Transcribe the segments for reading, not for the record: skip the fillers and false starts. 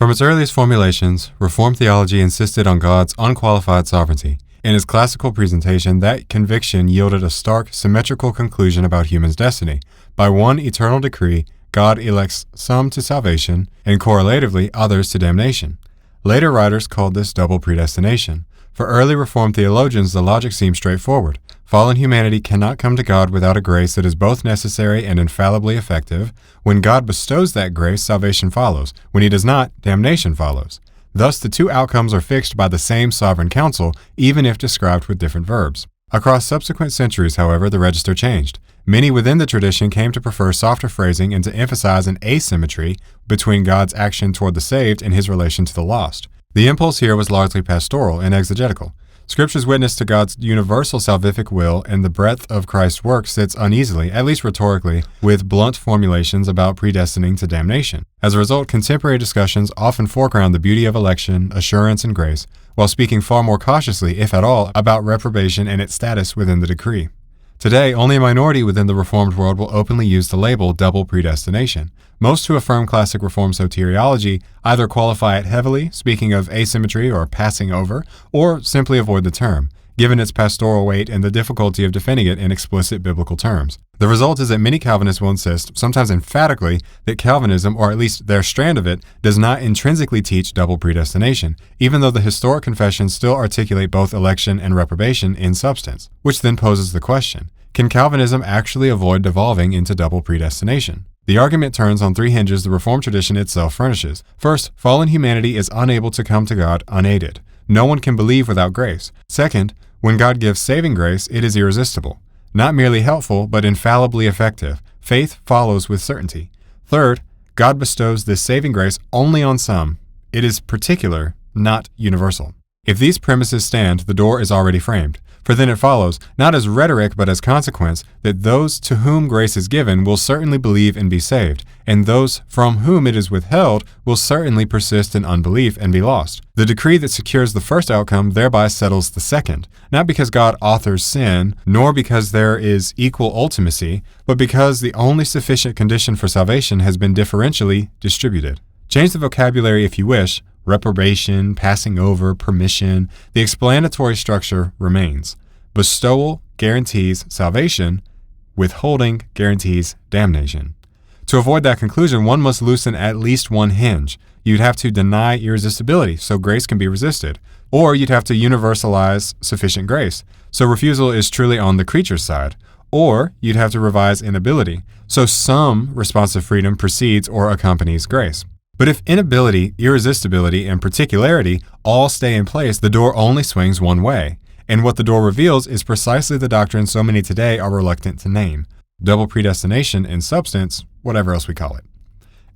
From its earliest formulations, Reformed theology insisted on God's unqualified sovereignty. In its classical presentation, that conviction yielded a stark, symmetrical conclusion about humans' destiny. By one eternal decree, God elects some to salvation, and correlatively others to damnation. Later writers called this double predestination. For early Reformed theologians, the logic seemed straightforward. Fallen humanity cannot come to God without a grace that is both necessary and infallibly effective. When God bestows that grace, salvation follows. When he does not, damnation follows. Thus, the two outcomes are fixed by the same sovereign counsel, even if described with different verbs. Across subsequent centuries, however, the register changed. Many within the tradition came to prefer softer phrasing and to emphasize an asymmetry between God's action toward the saved and his relation to the lost. The impulse here was largely pastoral and exegetical. Scripture's witness to God's universal salvific will and the breadth of Christ's work sits uneasily, at least rhetorically, with blunt formulations about predestining to damnation. As a result, contemporary discussions often foreground the beauty of election, assurance, and grace, while speaking far more cautiously, if at all, about reprobation and its status within the decree. Today, only a minority within the Reformed world will openly use the label double predestination. Most who affirm classic Reformed soteriology either qualify it heavily, speaking of asymmetry or passing over, or simply avoid the term, given its pastoral weight and the difficulty of defending it in explicit biblical terms. The result is that many Calvinists will insist, sometimes emphatically, that Calvinism, or at least their strand of it, does not intrinsically teach double predestination, even though the historic confessions still articulate both election and reprobation in substance, which then poses the question, can Calvinism actually avoid devolving into double predestination? The argument turns on three hinges the Reformed tradition itself furnishes. First, fallen humanity is unable to come to God unaided. No one can believe without grace. Second, when God gives saving grace, it is irresistible. Not merely helpful, but infallibly effective. Faith follows with certainty. Third, God bestows this saving grace only on some. It is particular, not universal. If these premises stand, the door is already framed. For then it follows, not as rhetoric but as consequence, that those to whom grace is given will certainly believe and be saved, and those from whom it is withheld will certainly persist in unbelief and be lost. The decree that secures the first outcome thereby settles the second, not because God authors sin, nor because there is equal ultimacy, but because the only sufficient condition for salvation has been differentially distributed. Change the vocabulary if you wish. Reprobation, passing over, permission, the explanatory structure remains. Bestowal guarantees salvation, withholding guarantees damnation. To avoid that conclusion, one must loosen at least one hinge. You'd have to deny irresistibility, so grace can be resisted. Or you'd have to universalize sufficient grace, so refusal is truly on the creature's side. Or you'd have to revise inability, so some responsive freedom precedes or accompanies grace. But if inability, irresistibility, and particularity all stay in place, the door only swings one way. And what the door reveals is precisely the doctrine so many today are reluctant to name. Double predestination in substance, whatever else we call it.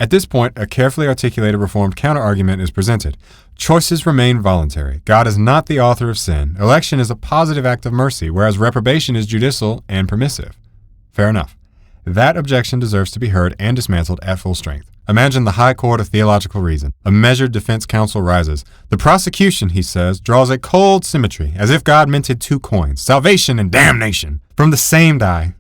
At this point, a carefully articulated Reformed counterargument is presented. Choices remain voluntary. God is not the author of sin. Election is a positive act of mercy, whereas reprobation is judicial and permissive. Fair enough. That objection deserves to be heard and dismantled at full strength. Imagine the high court of theological reason. A measured defense counsel rises. The prosecution, he says, draws a cold symmetry, as if God minted two coins, salvation and damnation, from the same die.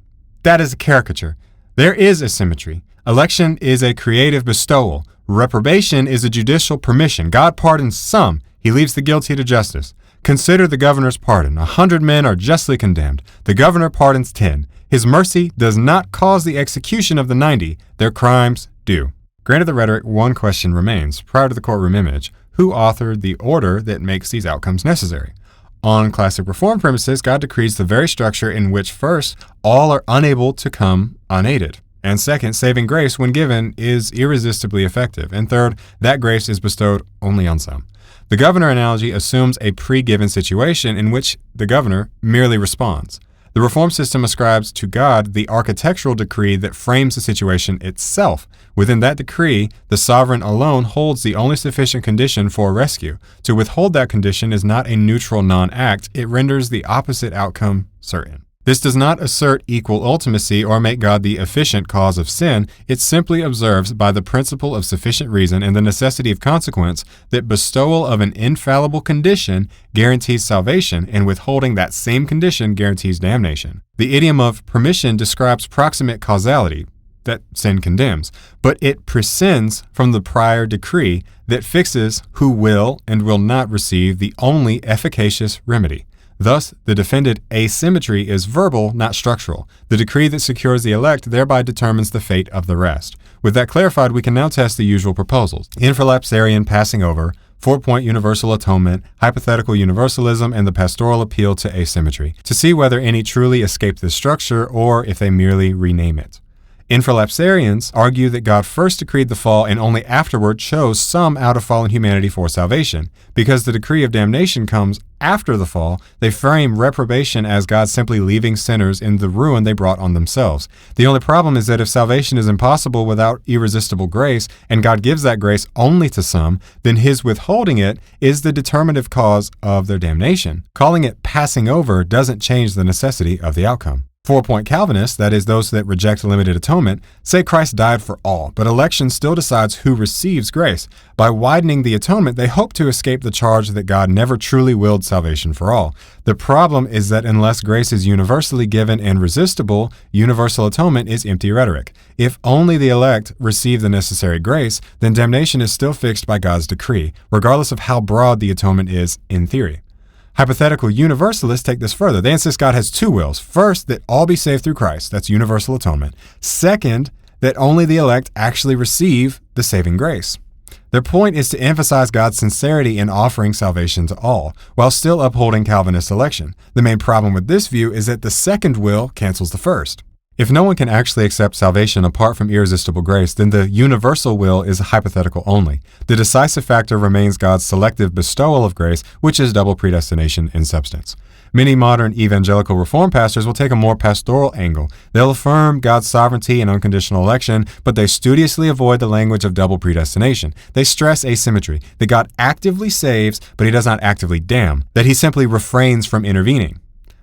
That is a caricature. There is a symmetry. Election is a creative bestowal. Reprobation is a judicial permission. God pardons some. He leaves the guilty to justice. Consider the governor's pardon. 100 men are justly condemned. The governor pardons 10. His mercy does not cause the execution of the 90. Their crimes do. Granted the rhetoric, one question remains. Prior to the courtroom image, who authored the order that makes these outcomes necessary? On classic Reformed premises, God decrees the very structure in which, first, all are unable to come unaided. And second, saving grace, when given, is irresistibly effective. And third, that grace is bestowed only on some. The governor analogy assumes a pre-given situation in which the governor merely responds. The Reformed system ascribes to God the architectural decree that frames the situation itself. Within that decree, the sovereign alone holds the only sufficient condition for rescue. To withhold that condition is not a neutral non-act, it renders the opposite outcome certain. This does not assert equal ultimacy or make God the efficient cause of sin. It simply observes by the principle of sufficient reason and the necessity of consequence that bestowal of an infallible condition guarantees salvation and withholding that same condition guarantees damnation. The idiom of permission describes proximate causality, that sin condemns, but it prescinds from the prior decree that fixes who will and will not receive the only efficacious remedy. Thus, the defended asymmetry is verbal, not structural. The decree that secures the elect thereby determines the fate of the rest. With that clarified, we can now test the usual proposals: infralapsarian passing over, 4-point universal atonement, hypothetical universalism, and the pastoral appeal to asymmetry, to see whether any truly escape this structure or if they merely rename it. Infralapsarians argue that God first decreed the fall and only afterward chose some out of fallen humanity for salvation. Because the decree of damnation comes after the fall, they frame reprobation as God simply leaving sinners in the ruin they brought on themselves. The only problem is that if salvation is impossible without irresistible grace, and God gives that grace only to some, then his withholding it is the determinative cause of their damnation. Calling it passing over doesn't change the necessity of the outcome. 4-point Calvinists, that is, those that reject limited atonement, say Christ died for all, but election still decides who receives grace. By widening the atonement, they hope to escape the charge that God never truly willed salvation for all. The problem is that unless grace is universally given and resistible, universal atonement is empty rhetoric. If only the elect receive the necessary grace, then damnation is still fixed by God's decree, regardless of how broad the atonement is in theory. Hypothetical universalists take this further. They insist God has two wills. First, that all be saved through Christ. That's universal atonement. Second, that only the elect actually receive the saving grace. Their point is to emphasize God's sincerity in offering salvation to all, while still upholding Calvinist election. The main problem with this view is that the second will cancels the first. If no one can actually accept salvation apart from irresistible grace, then the universal will is hypothetical only. The decisive factor remains God's selective bestowal of grace, which is double predestination in substance. Many modern evangelical reform pastors will take a more pastoral angle. They'll affirm God's sovereignty and unconditional election, but they studiously avoid the language of double predestination. They stress asymmetry, that God actively saves, but he does not actively damn, that he simply refrains from intervening.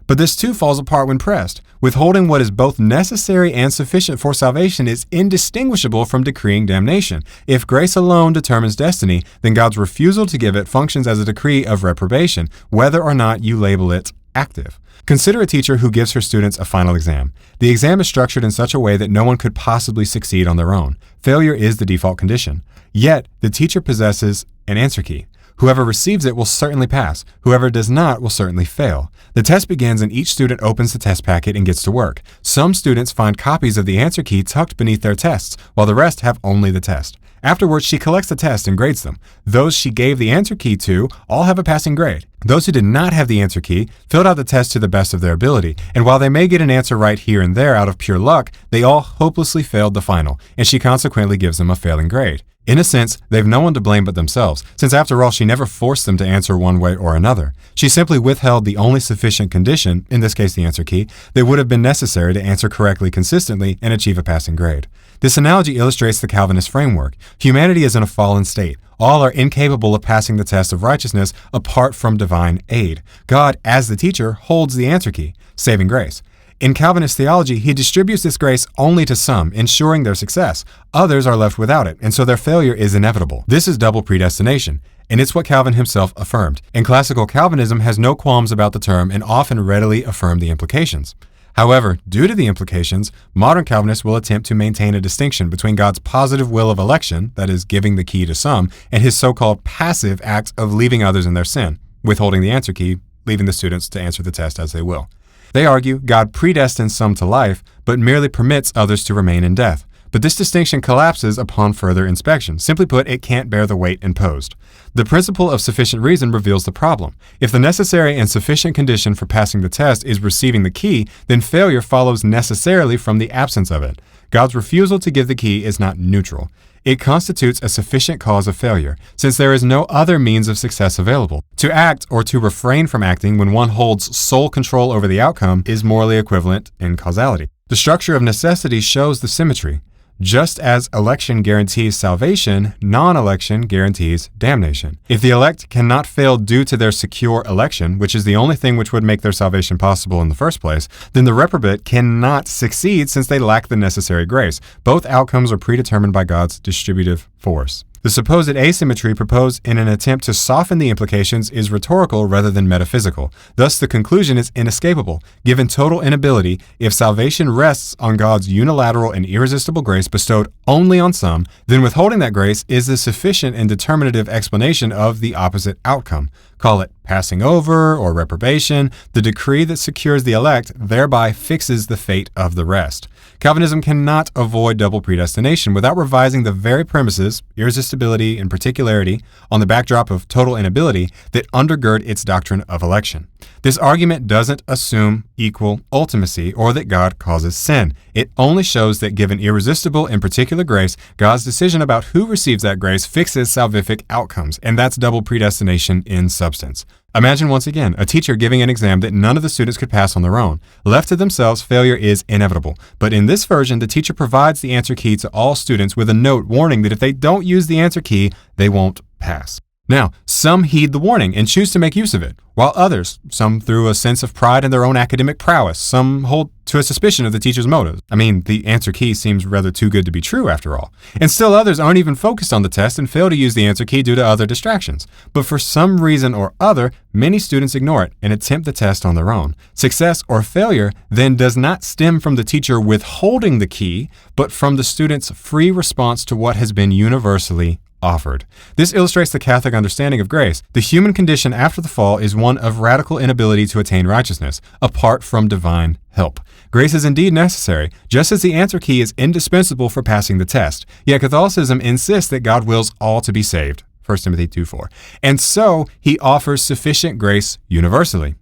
But this too falls apart when pressed. Withholding what is both necessary and sufficient for salvation is indistinguishable from decreeing damnation. If grace alone determines destiny, then God's refusal to give it functions as a decree of reprobation, whether or not you label it active. Consider a teacher who gives her students a final exam. The exam is structured in such a way that no one could possibly succeed on their own. Failure is the default condition. Yet, the teacher possesses an answer key. Whoever receives it will certainly pass. Whoever does not will certainly fail. The test begins and each student opens the test packet and gets to work. Some students find copies of the answer key tucked beneath their tests, while the rest have only the test. Afterwards, she collects the test and grades them. Those she gave the answer key to all have a passing grade. Those who did not have the answer key filled out the test to the best of their ability, and while they may get an answer right here and there out of pure luck, they all hopelessly failed the final, and she consequently gives them a failing grade. In a sense, they've no one to blame but themselves, since after all, she never forced them to answer one way or another. She simply withheld the only sufficient condition, in this case the answer key, that would have been necessary to answer correctly consistently and achieve a passing grade. This analogy illustrates the Calvinist framework. Humanity is in a fallen state. All are incapable of passing the test of righteousness apart from divine aid. God, as the teacher, holds the answer key, saving grace. In Calvinist theology, he distributes this grace only to some, ensuring their success. Others are left without it, and so their failure is inevitable. This is double predestination, and it's what Calvin himself affirmed. And classical Calvinism has no qualms about the term and often readily affirm the implications. However, due to the implications, modern Calvinists will attempt to maintain a distinction between God's positive will of election, that is, giving the key to some, and his so-called passive act of leaving others in their sin, withholding the answer key, leaving the students to answer the test as they will. They argue God predestines some to life, but merely permits others to remain in death. But this distinction collapses upon further inspection. Simply put, it can't bear the weight imposed. The principle of sufficient reason reveals the problem. If the necessary and sufficient condition for passing the test is receiving the key, then failure follows necessarily from the absence of it. God's refusal to give the key is not neutral. It constitutes a sufficient cause of failure, since there is no other means of success available. To act or to refrain from acting when one holds sole control over the outcome is morally equivalent in causality. The structure of necessity shows the symmetry. Just as election guarantees salvation, non-election guarantees damnation. If the elect cannot fail due to their secure election, which is the only thing which would make their salvation possible in the first place, then the reprobate cannot succeed since they lack the necessary grace. Both outcomes are predetermined by God's distributive force. The supposed asymmetry proposed in an attempt to soften the implications is rhetorical rather than metaphysical. Thus, the conclusion is inescapable. Given total inability, if salvation rests on God's unilateral and irresistible grace bestowed only on some, then withholding that grace is the sufficient and determinative explanation of the opposite outcome. Call it passing over or reprobation. The decree that secures the elect thereby fixes the fate of the rest. Calvinism cannot avoid double predestination without revising the very premises, irresistibility and particularity, on the backdrop of total inability that undergird its doctrine of election. This argument doesn't assume equal ultimacy or that God causes sin. It only shows that given irresistible and particular grace, God's decision about who receives that grace fixes salvific outcomes, and that's double predestination in substance. Imagine once again a teacher giving an exam that none of the students could pass on their own. Left to themselves, failure is inevitable. But in this version, the teacher provides the answer key to all students with a note warning that if they don't use the answer key, they won't pass. Now, some heed the warning and choose to make use of it, while others, some through a sense of pride in their own academic prowess, some hold to a suspicion of the teacher's motives. The answer key seems rather too good to be true after all. And still others aren't even focused on the test and fail to use the answer key due to other distractions. But for some reason or other, many students ignore it and attempt the test on their own. Success or failure then does not stem from the teacher withholding the key, but from the student's free response to what has been universally offered. This illustrates the Catholic understanding of grace. The human condition after the fall is one of radical inability to attain righteousness, apart from divine help. Grace is indeed necessary, just as the answer key is indispensable for passing the test. Yet Catholicism insists that God wills all to be saved, 1 Timothy 2:4, and so he offers sufficient grace universally.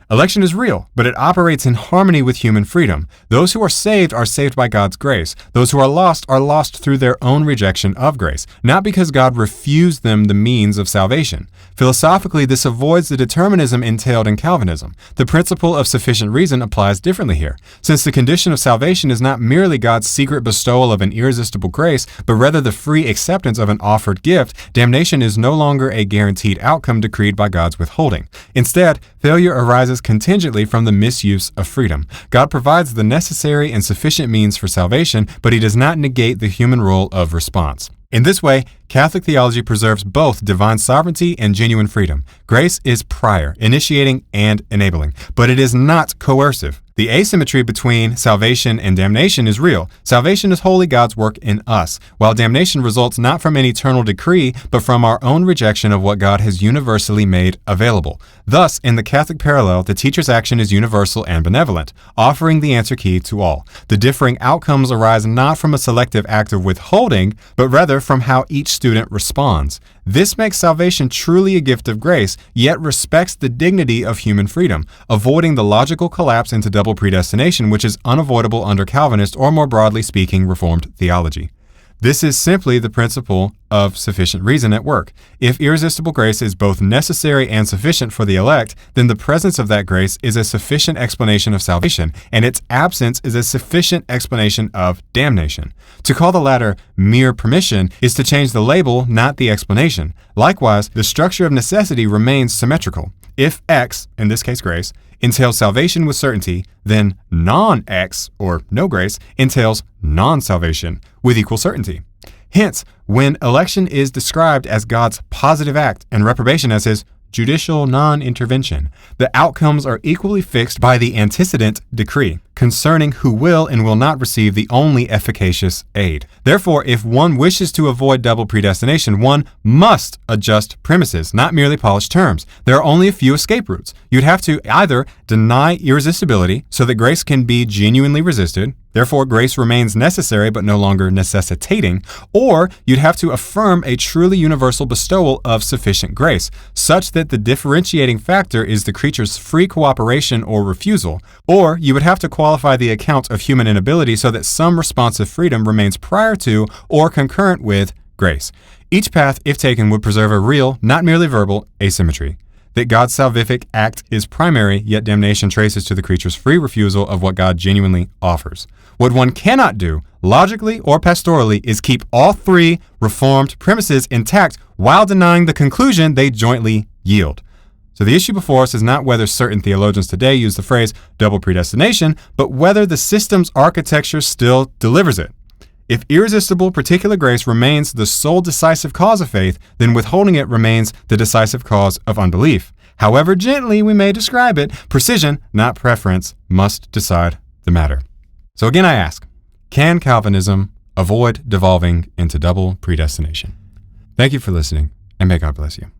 Election is real, but it operates in harmony with human freedom. Those who are saved by God's grace. Those who are lost through their own rejection of grace, not because God refused them the means of salvation. Philosophically, this avoids the determinism entailed in Calvinism. The principle of sufficient reason applies differently here. Since the condition of salvation is not merely God's secret bestowal of an irresistible grace, but rather the free acceptance of an offered gift, damnation is no longer a guaranteed outcome decreed by God's withholding. Instead, failure arises contingently from the misuse of freedom. God provides the necessary and sufficient means for salvation, but he does not negate the human role of response. In this way, Catholic theology preserves both divine sovereignty and genuine freedom. Grace is prior, initiating and enabling, but it is not coercive. The asymmetry between salvation and damnation is real. Salvation is wholly God's work in us, while damnation results not from an eternal decree, but from our own rejection of what God has universally made available. Thus, in the Catholic parallel, the teacher's action is universal and benevolent, offering the answer key to all. The differing outcomes arise not from a selective act of withholding, but rather from how each student responds. This makes salvation truly a gift of grace, yet respects the dignity of human freedom, avoiding the logical collapse into double predestination, which is unavoidable under Calvinist or, more broadly speaking, Reformed theology. This is simply the principle of sufficient reason at work. If irresistible grace is both necessary and sufficient for the elect, then the presence of that grace is a sufficient explanation of salvation, and its absence is a sufficient explanation of damnation. To call the latter mere permission is to change the label, not the explanation. Likewise, the structure of necessity remains symmetrical. If X, in this case grace, entails salvation with certainty, then non-X, or no grace, entails non-salvation with equal certainty. Hence, when election is described as God's positive act and reprobation as his judicial non-intervention, the outcomes are equally fixed by the antecedent decree concerning who will and will not receive the only efficacious aid. Therefore, if one wishes to avoid double predestination, one must adjust premises, not merely polish terms. There are only a few escape routes. You'd have to either deny irresistibility so that grace can be genuinely resisted, therefore grace remains necessary but no longer necessitating, or you'd have to affirm a truly universal bestowal of sufficient grace, such that the differentiating factor is the creature's free cooperation or refusal, or you would have to qualify the account of human inability so that some responsive freedom remains prior to or concurrent with grace. Each path, if taken, would preserve a real, not merely verbal, asymmetry. That God's salvific act is primary, yet damnation traces to the creature's free refusal of what God genuinely offers. What one cannot do, logically or pastorally, is keep all three Reformed premises intact while denying the conclusion they jointly yield. So the issue before us is not whether certain theologians today use the phrase double predestination, but whether the system's architecture still delivers it. If irresistible particular grace remains the sole decisive cause of faith, then withholding it remains the decisive cause of unbelief. However gently we may describe it, precision, not preference, must decide the matter. So again I ask, can Calvinism avoid devolving into double predestination? Thank you for listening, and may God bless you.